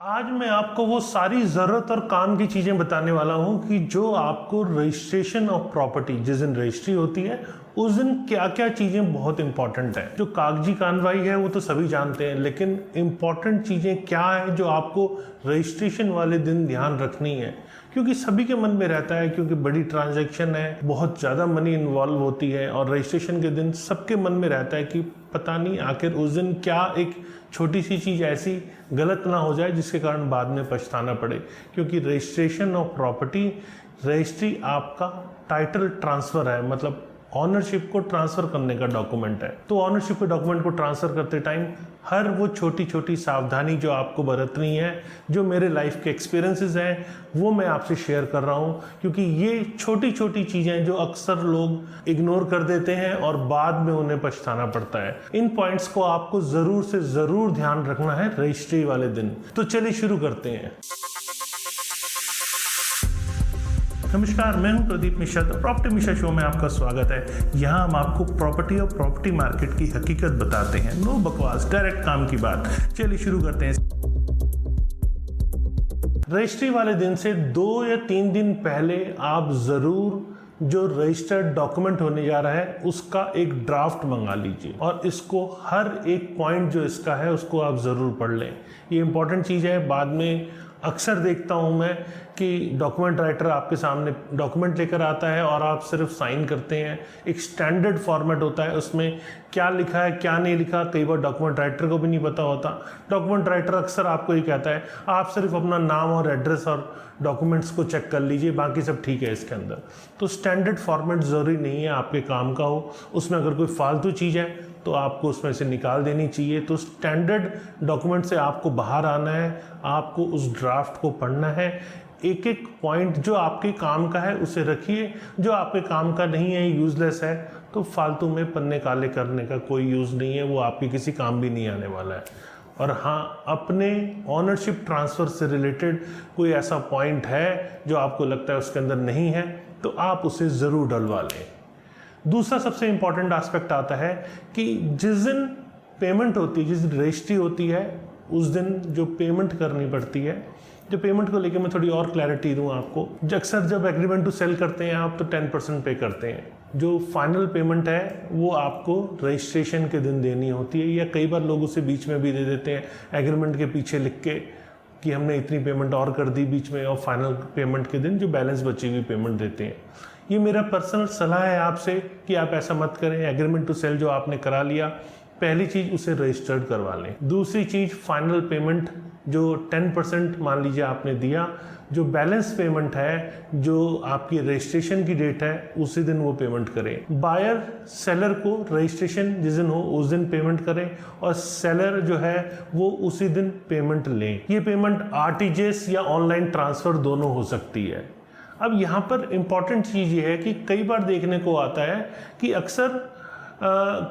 आज मैं आपको वो सारी ज़रूरत और काम की चीज़ें बताने वाला हूँ कि जो आपको रजिस्ट्रेशन ऑफ प्रॉपर्टी, जिस दिन रजिस्ट्री होती है उस दिन क्या क्या चीज़ें बहुत इंपॉर्टेंट है। जो कागजी कार्रवाई है वो तो सभी जानते हैं, लेकिन इंपॉर्टेंट चीज़ें क्या है जो आपको रजिस्ट्रेशन वाले दिन ध्यान रखनी है, क्योंकि सभी के मन में रहता है, क्योंकि बड़ी ट्रांजैक्शन है, बहुत ज़्यादा मनी इन्वॉल्व होती है और रजिस्ट्रेशन के दिन सबके मन में रहता है कि पता नहीं आखिर उस दिन क्या एक छोटी सी चीज़ ऐसी गलत ना हो जाए जिसके कारण बाद में पछताना पड़े। क्योंकि रजिस्ट्रेशन ऑफ प्रॉपर्टी, रजिस्ट्री आपका टाइटल ट्रांसफ़र है, मतलब ऑनरशिप को ट्रांसफ़र करने का डॉक्यूमेंट है। तो ऑनरशिप के डॉक्यूमेंट को ट्रांसफ़र करते टाइम हर वो छोटी छोटी सावधानी जो आपको बरतनी है, जो मेरे लाइफ के एक्सपीरियंसेस हैं, वो मैं आपसे शेयर कर रहा हूँ। क्योंकि ये छोटी छोटी चीज़ें जो अक्सर लोग इग्नोर कर देते हैं और बाद में उन्हें पछताना पड़ता है, इन पॉइंट्स को आपको ज़रूर से ज़रूर ध्यान रखना है रजिस्ट्री वाले दिन। तो चलिए शुरू करते हैं। नमस्कार, मैं हूं Pradeep Mishra. The property Mishra show में आपका स्वागत है। यहां हम आपको प्रॉपर्टी और प्रॉपर्टी मार्केट की हकीकत बताते हैं। नो बकवास, डायरेक्ट काम की बात। चलिए शुरू करते हैं। रजिस्ट्री वाले दिन से 2 या 3 दिन पहले आप ज़रूर जो रजिस्टर्ड डॉक्यूमेंट होने जा रहा है उसका एक ड्राफ्ट मंगा लीजिए और इसको हर एक पॉइंट जो इसका है उसको आप ज़रूर पढ़ लें। ये इंपॉर्टेंट चीज़ है। बाद में अक्सर देखता हूँ मैं कि डॉक्यूमेंट राइटर आपके सामने डॉक्यूमेंट लेकर आता है और आप सिर्फ साइन करते हैं। एक स्टैंडर्ड फॉर्मेट होता है, उसमें क्या लिखा है क्या नहीं लिखा कई बार डॉक्यूमेंट राइटर को भी नहीं पता होता। डॉक्यूमेंट राइटर अक्सर आपको ये कहता है आप सिर्फ अपना नाम और एड्रेस और डॉक्यूमेंट्स को चेक कर लीजिए, बाकी सब ठीक है इसके अंदर। तो स्टैंडर्ड फॉर्मेट ज़रूरी नहीं है आपके काम का हो, उसमें अगर कोई फालतू चीज़ है तो आपको उसमें से निकाल देनी चाहिए। तो स्टैंडर्ड डॉक्यूमेंट से आपको बाहर आना है, आपको उस ड्राफ्ट को पढ़ना है। एक एक पॉइंट जो आपके काम का है उसे रखिए, जो आपके काम का नहीं है, यूज़लेस है, तो फालतू में पन्ने काले करने का कोई यूज़ नहीं है, वो आपके किसी काम भी नहीं आने वाला है। और हाँ, अपने ऑनरशिप ट्रांसफ़र से रिलेटेड कोई ऐसा पॉइंट है जो आपको लगता है उसके अंदर नहीं है तो आप उसे ज़रूर डलवा लें। दूसरा सबसे इम्पॉर्टेंट एस्पेक्ट आता है कि जिस दिन पेमेंट होती है, जिस दिन रजिस्ट्री होती है उस दिन जो पेमेंट करनी पड़ती है, जो पेमेंट को लेकर मैं थोड़ी और क्लैरिटी दूं आपको। अक्सर जब एग्रीमेंट टू सेल करते हैं आप तो 10% पे करते हैं। जो फाइनल पेमेंट है वो आपको रजिस्ट्रेशन के दिन देनी होती है, या कई बार लोग उसे बीच में भी दे देते हैं एग्रीमेंट के पीछे लिख के कि हमने इतनी पेमेंट और कर दी बीच में, और फाइनल पेमेंट के दिन जो बैलेंस बची हुई पेमेंट देते हैं। ये मेरा पर्सनल सलाह है आपसे कि आप ऐसा मत करें। एग्रीमेंट टू सेल जो आपने करा लिया, पहली चीज़ उसे रजिस्टर्ड करवा लें। दूसरी चीज़ फाइनल पेमेंट जो 10% मान लीजिए आपने दिया, जो बैलेंस पेमेंट है जो आपकी रजिस्ट्रेशन की डेट है उसी दिन वो पेमेंट करें। बायर सेलर को रजिस्ट्रेशन जिस दिन हो उस दिन पेमेंट करें और सेलर जो है वो उसी दिन पेमेंट लें। ये पेमेंट आरटीजीएस या ऑनलाइन ट्रांसफ़र दोनों हो सकती है। अब यहाँ पर इम्पॉर्टेंट चीज़ ये है कि कई बार देखने को आता है कि अक्सर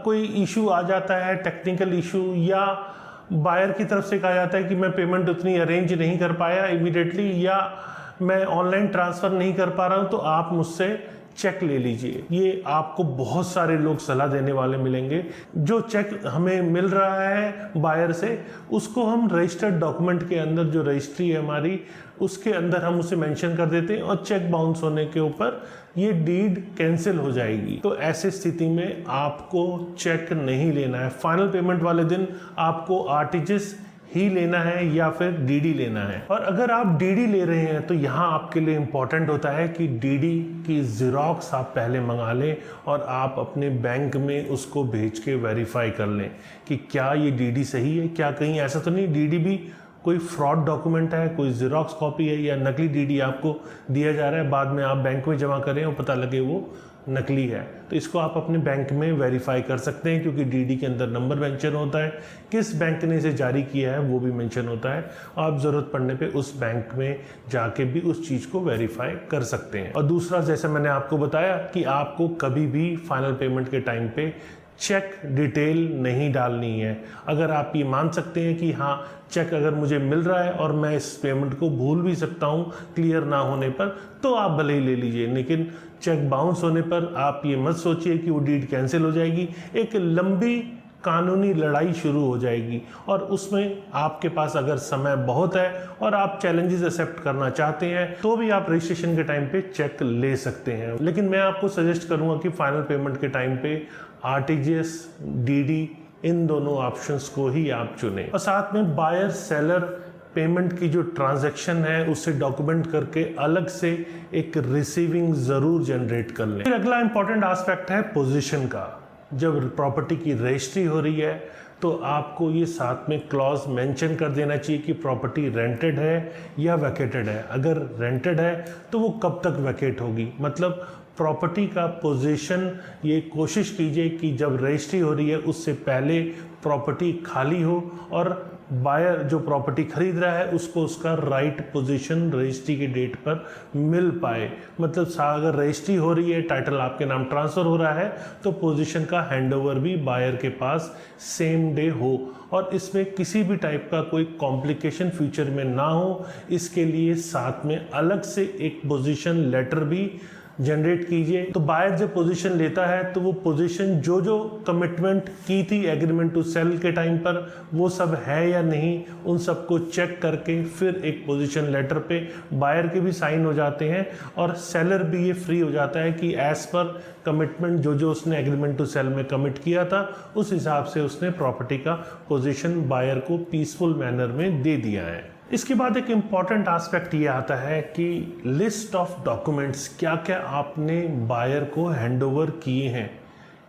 कोई इशू आ जाता है, टेक्निकल इशू, या बायर की तरफ से कहा जाता है कि मैं पेमेंट उतनी अरेंज नहीं कर पाया इमीडिएटली, या मैं ऑनलाइन ट्रांसफ़र नहीं कर पा रहा हूँ, तो आप मुझसे चेक ले लीजिए। ये आपको बहुत सारे लोग सलाह देने वाले मिलेंगे। जो चेक हमें मिल रहा है बायर से उसको हम रजिस्टर्ड डॉक्यूमेंट के अंदर, जो रजिस्ट्री है हमारी, उसके अंदर हम उसे मेंशन कर देते हैं और चेक बाउंस होने के ऊपर ये डीड कैंसिल हो जाएगी। तो ऐसी स्थिति में आपको चेक नहीं लेना है। फाइनल पेमेंट वाले दिन आपको आरटीजीएस ही लेना है या फिर डीडी लेना है। और अगर आप डीडी ले रहे हैं तो यहाँ आपके लिए इम्पॉर्टेंट होता है कि डीडी की ज़ेरॉक्स आप पहले मंगा लें और आप अपने बैंक में उसको भेज के वेरीफाई कर लें कि क्या ये डीडी सही है, क्या कहीं ऐसा तो नहीं डीडी भी कोई फ्रॉड डॉक्यूमेंट है, कोई ज़ेरॉक्स कॉपी है या नकली डीडी आपको दिया जा रहा है, बाद में आप बैंक में जमा करें और पता लगे वो नकली है। तो इसको आप अपने बैंक में वेरीफाई कर सकते हैं, क्योंकि डीडी के अंदर नंबर मेंशन होता है, किस बैंक ने इसे जारी किया है वो भी मेंशन होता है। आप ज़रूरत पड़ने पे उस बैंक में जाके भी उस चीज़ को वेरीफाई कर सकते हैं। और दूसरा, जैसे मैंने आपको बताया कि आपको कभी भी फाइनल पेमेंट के टाइम पे चेक डिटेल नहीं डालनी है। अगर आप ये मान सकते हैं कि हाँ चेक अगर मुझे मिल रहा है और मैं इस पेमेंट को भूल भी सकता हूँ क्लियर ना होने पर, तो आप भले ही ले लीजिए, लेकिन चेक बाउंस होने पर आप ये मत सोचिए कि वो डीड कैंसिल हो जाएगी। एक लंबी कानूनी लड़ाई शुरू हो जाएगी और उसमें आपके पास अगर समय बहुत है और आप चैलेंजेस एक्सेप्ट करना चाहते हैं तो भी आप रजिस्ट्रेशन के टाइम पे चेक ले सकते हैं। लेकिन मैं आपको सजेस्ट करूंगा कि फाइनल पेमेंट के टाइम पे आरटीजीएस, डीडी, इन दोनों ऑप्शंस को ही आप चुनें और साथ में बायर सेलर पेमेंट की जो ट्रांजैक्शन है उससे डॉक्यूमेंट करके अलग से एक रिसीविंग ज़रूर जनरेट कर लें। फिर अगला इंपॉर्टेंट एस्पेक्ट है पोजीशन का। जब प्रॉपर्टी की रजिस्ट्री हो रही है तो आपको ये साथ में क्लॉज मेंशन कर देना चाहिए कि प्रॉपर्टी रेंटेड है या वैकेटेड है। अगर रेंटेड है तो वो कब तक वैकेट होगी, मतलब प्रॉपर्टी का पोजीशन ये कोशिश कीजिए कि जब रजिस्ट्री हो रही है उससे पहले प्रॉपर्टी खाली हो और बायर जो प्रॉपर्टी खरीद रहा है उसको उसका राइट पोजीशन रजिस्ट्री के डेट पर मिल पाए। मतलब अगर रजिस्ट्री हो रही है, टाइटल आपके नाम ट्रांसफ़र हो रहा है तो पोजीशन का हैंडओवर भी बायर के पास सेम डे हो और इसमें किसी भी टाइप का कोई कॉम्प्लिकेशन फ्यूचर में ना हो, इसके लिए साथ में अलग से एक पोजीशन लेटर भी जनरेट कीजिए। तो बायर जब पोजीशन लेता है तो वो पोजीशन जो जो कमिटमेंट की थी एग्रीमेंट टू सेल के टाइम पर वो सब है या नहीं, उन सबको चेक करके फिर एक पोजीशन लेटर पे बायर के भी साइन हो जाते हैं और सेलर भी ये फ्री हो जाता है कि एज पर कमिटमेंट जो जो उसने एग्रीमेंट टू सेल में कमिट किया था उस हिसाब से उसने प्रॉपर्टी का पोजीशन बायर को पीसफुल मैनर में दे दिया है। इसके बाद एक इम्पॉर्टेंट एस्पेक्ट ये आता है कि लिस्ट ऑफ डॉक्यूमेंट्स क्या क्या आपने बायर को हैंडओवर किए हैं।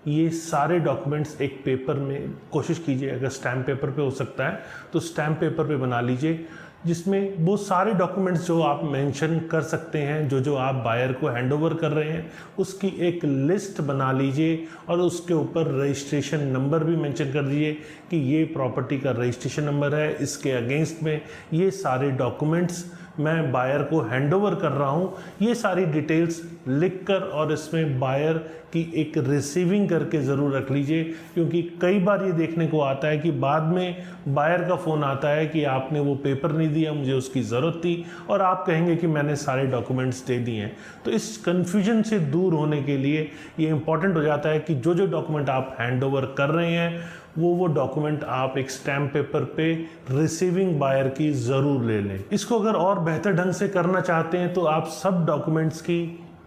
ये सारे डॉक्यूमेंट्स एक पेपर में कोशिश कीजिए, अगर स्टैम्प पेपर पे हो सकता है तो स्टैम्प पेपर पे बना लीजिए, जिसमें वो सारे डॉक्यूमेंट्स जो आप मेंशन कर सकते हैं जो जो आप बायर को हैंडओवर कर रहे हैं उसकी एक लिस्ट बना लीजिए और उसके ऊपर रजिस्ट्रेशन नंबर भी मेंशन कर दीजिए कि ये प्रॉपर्टी का रजिस्ट्रेशन नंबर है, इसके अगेंस्ट में ये सारे डॉक्यूमेंट्स मैं बायर को हैंडओवर कर रहा हूँ। ये सारी डिटेल्स लिखकर और इसमें बायर की एक रिसीविंग करके ज़रूर रख लीजिए, क्योंकि कई बार ये देखने को आता है कि बाद में बायर का फ़ोन आता है कि आपने वो पेपर नहीं दिया, मुझे उसकी ज़रूरत थी, और आप कहेंगे कि मैंने सारे डॉक्यूमेंट्स दे दिए हैं। तो इस कन्फ्यूजन से दूर होने के लिए ये इम्पॉर्टेंट हो जाता है कि जो जो डॉक्यूमेंट आप हैंडओवर कर रहे हैं वो डॉक्यूमेंट आप एक स्टैम्प पेपर पे रिसीविंग बायर की ज़रूर ले लें। इसको अगर और बेहतर ढंग से करना चाहते हैं तो आप सब डॉक्यूमेंट्स की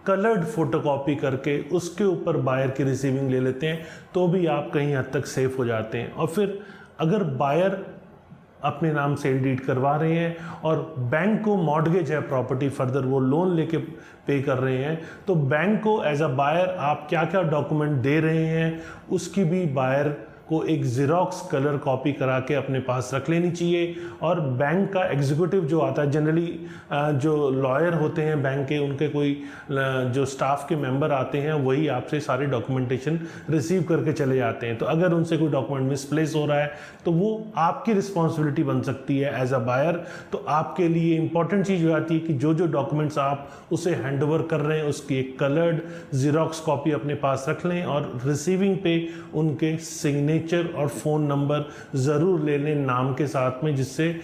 कलर्ड फोटोकॉपी करके उसके ऊपर बायर की रिसीविंग ले लेते हैं तो भी आप कहीं हद तक सेफ हो जाते हैं। और फिर अगर बायर अपने नाम सेल डीड करवा रहे हैं और बैंक को मॉर्गेज है प्रॉपर्टी, फर्दर वो लोन लेके पे कर रहे हैं, तो बैंक को एज अ बायर आप क्या क्या डॉक्यूमेंट दे रहे हैं उसकी भी बायर को एक ज़ेरॉक्स कलर कॉपी करा के अपने पास रख लेनी चाहिए। और बैंक का एग्जीक्यूटिव जो आता है, जनरली जो लॉयर होते हैं बैंक के, उनके कोई जो स्टाफ के मेंबर आते हैं वही आपसे सारे डॉक्यूमेंटेशन रिसीव करके चले जाते हैं। तो अगर उनसे कोई डॉक्यूमेंट मिसप्लेस हो रहा है तो वो आपकी रिस्पॉन्सिबिलिटी बन सकती है एज अ बायर। तो आपके लिए इंपॉर्टेंट चीज़ हो जाती है कि जो जो डॉक्यूमेंट्स आप उसे हैंडओवर कर रहे हैं उसकी एक कलर्ड ज़ेरॉक्स कॉपी अपने पास रख लें और रिसीविंग पे उनके सिग्नेचर और फ़ोन नंबर ज़रूर ले लें नाम के साथ में, जिससे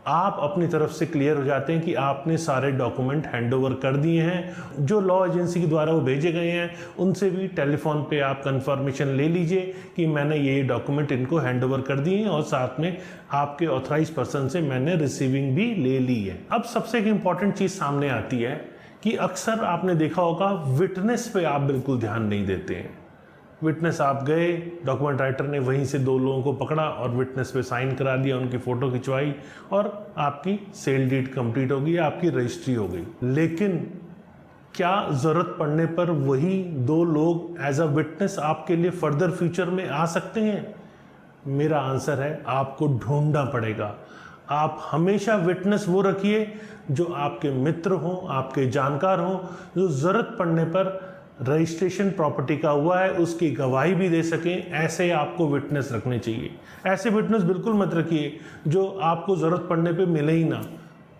आप अपनी तरफ से क्लियर हो जाते हैं कि आपने सारे डॉक्यूमेंट हैंडओवर कर दिए हैं। जो लॉ एजेंसी के द्वारा वो भेजे गए हैं उनसे भी टेलीफोन पे आप कंफर्मेशन ले लीजिए कि मैंने ये डॉक्यूमेंट इनको हैंडओवर कर दिए हैं और साथ में आपके ऑथराइज पर्सन से मैंने रिसीविंग भी ले ली है। अब सबसे एक इम्पॉर्टेंट चीज़ सामने आती है कि अक्सर आपने देखा होगा विटनेस पे आप बिल्कुल ध्यान नहीं देते हैं। विटनेस आप गए, डॉक्यूमेंट राइटर ने वहीं से दो लोगों को पकड़ा और विटनेस पे साइन करा दिया, उनकी फ़ोटो खिंचवाई और आपकी सेल डीड कंप्लीट हो गई, आपकी रजिस्ट्री हो गई। लेकिन क्या ज़रूरत पड़ने पर वही दो लोग एज अ विटनेस आपके लिए फर्दर फ्यूचर में आ सकते हैं? मेरा आंसर है आपको ढूंढना पड़ेगा। आप हमेशा विटनेस वो रखिए जो आपके मित्र हों, आपके जानकार हों, जो ज़रूरत पड़ने पर रजिस्ट्रेशन प्रॉपर्टी का हुआ है उसकी गवाही भी दे सकें। ऐसे आपको विटनेस रखने चाहिए। ऐसे विटनेस बिल्कुल मत रखिए जो आपको ज़रूरत पड़ने पे मिले ही ना।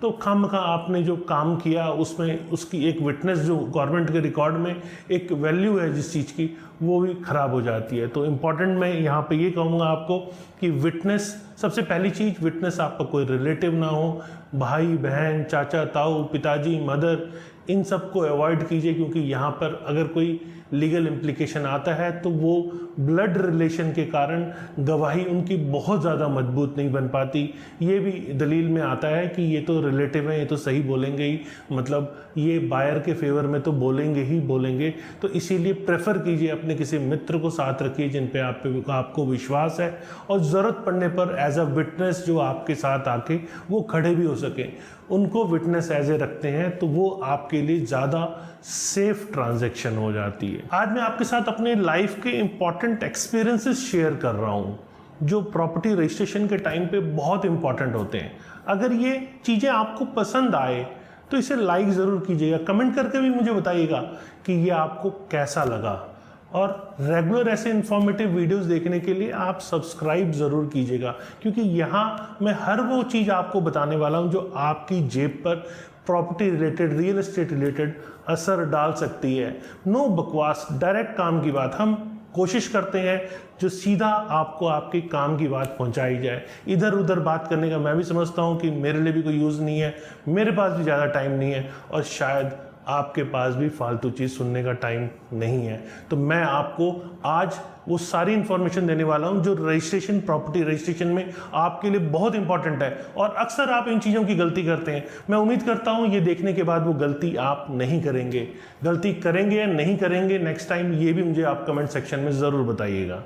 तो खामखा आपने जो काम किया उसमें उसकी एक विटनेस जो गवर्नमेंट के रिकॉर्ड में एक वैल्यू है जिस चीज़ की, वो भी ख़राब हो जाती है। तो इम्पॉर्टेंट मैं यहाँ पे ये कहूँगा आपको कि विटनेस सबसे पहली चीज़, विटनेस आपका कोई रिलेटिव ना हो, भाई बहन, चाचा ताऊ, पिताजी, मदर, इन सब को अवॉइड कीजिए, क्योंकि यहाँ पर अगर कोई लीगल इम्प्लीकेशन आता है तो वो ब्लड रिलेशन के कारण गवाही उनकी बहुत ज़्यादा मजबूत नहीं बन पाती। ये भी दलील में आता है कि ये तो रिलेटिव हैं, ये तो सही बोलेंगे ही, मतलब ये बायर के फेवर में तो बोलेंगे ही बोलेंगे। तो इसीलिए प्रेफर कीजिए अपने किसी मित्र को साथ रखिए जिन पे आपको विश्वास है, और ज़रूरत पड़ने पर एज अ विटनेस जो आपके साथ आके वो खड़े भी हो सके, उनको विटनेस एज ए रखते हैं, तो वो आपके लिए ज़्यादा सेफ ट्रांजैक्शन हो जाती है। आज मैं आपके साथ अपने लाइफ के इंपॉर्टेंट एक्सपीरियंसेस शेयर कर रहा हूँ जो प्रॉपर्टी रजिस्ट्रेशन के टाइम पे बहुत इंपॉर्टेंट होते हैं। अगर ये चीज़ें आपको पसंद आए तो इसे लाइक ज़रूर कीजिएगा, कमेंट करके भी मुझे बताइएगा कि ये आपको कैसा लगा, और रेगुलर ऐसे इन्फॉर्मेटिव वीडियोस देखने के लिए आप सब्सक्राइब ज़रूर कीजिएगा, क्योंकि यहाँ मैं हर वो चीज़ आपको बताने वाला हूँ जो आपकी जेब पर property related, real estate related असर डाल सकती है। नो बकवास, डायरेक्ट काम की बात। हम कोशिश करते हैं जो सीधा आपको आपके काम की बात पहुंचाई जाए। इधर उधर बात करने का मैं भी समझता हूं कि मेरे लिए भी कोई यूज़ नहीं है, मेरे पास भी ज़्यादा टाइम नहीं है, और शायद आपके पास भी फालतू चीज़ सुनने का टाइम नहीं है। तो मैं आपको आज वो सारी इन्फॉर्मेशन देने वाला हूं जो रजिस्ट्रेशन, प्रॉपर्टी रजिस्ट्रेशन में आपके लिए बहुत इंपॉर्टेंट है, और अक्सर आप इन चीज़ों की गलती करते हैं। मैं उम्मीद करता हूं ये देखने के बाद वो गलती आप नहीं करेंगे। गलती करेंगे या नहीं करेंगे नेक्स्ट टाइम, ये भी मुझे आप कमेंट सेक्शन में ज़रूर बताइएगा।